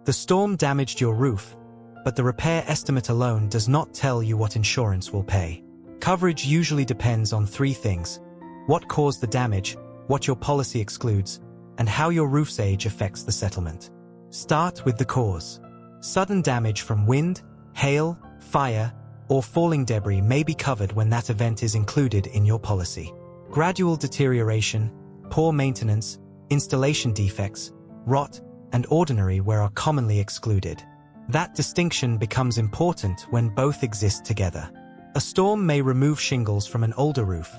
The storm damaged your roof, but the repair estimate alone does not tell you what insurance will pay. Coverage usually depends on three things: what caused the damage, what your policy excludes, and how your roof's age affects the settlement. Start with the cause. Sudden damage from wind, hail, fire, or falling debris may be covered when that event is included in your policy. Gradual deterioration, poor maintenance, installation defects, rot, and ordinary wear are commonly excluded. That distinction becomes important when both exist together. A storm may remove shingles from an older roof,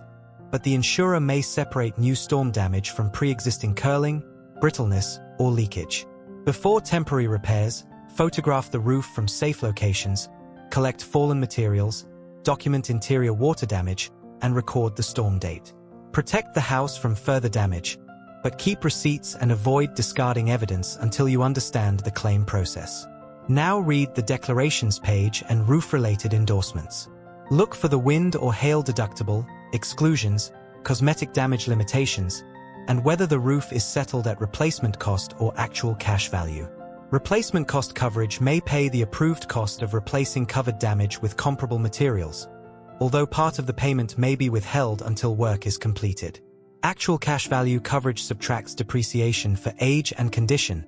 but the insurer may separate new storm damage from pre-existing curling, brittleness, or leakage. Before temporary repairs, photograph the roof from safe locations, collect fallen materials, document interior water damage, and record the storm date. Protect the house from further damage, but keep receipts and avoid discarding evidence until you understand the claim process. Now read the declarations page and roof-related endorsements. Look for the wind or hail deductible, exclusions, cosmetic damage limitations, and whether the roof is settled at replacement cost or actual cash value. Replacement cost coverage may pay the approved cost of replacing covered damage with comparable materials, although part of the payment may be withheld until work is completed. Actual cash value coverage subtracts depreciation for age and condition,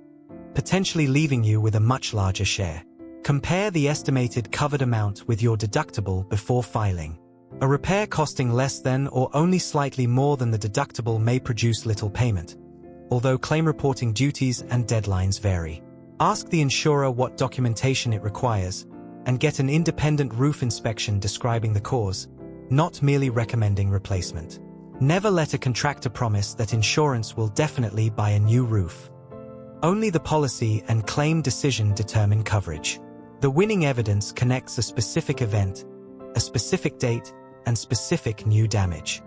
potentially leaving you with a much larger share. Compare the estimated covered amount with your deductible before filing. A repair costing less than or only slightly more than the deductible may produce little payment, although claim reporting duties and deadlines vary. Ask the insurer what documentation it requires, and get an independent roof inspection describing the cause, not merely recommending replacement. Never let a contractor promise that insurance will definitely buy a new roof. Only the policy and claim decision determine coverage. The winning evidence connects a specific event, a specific date, and specific new damage.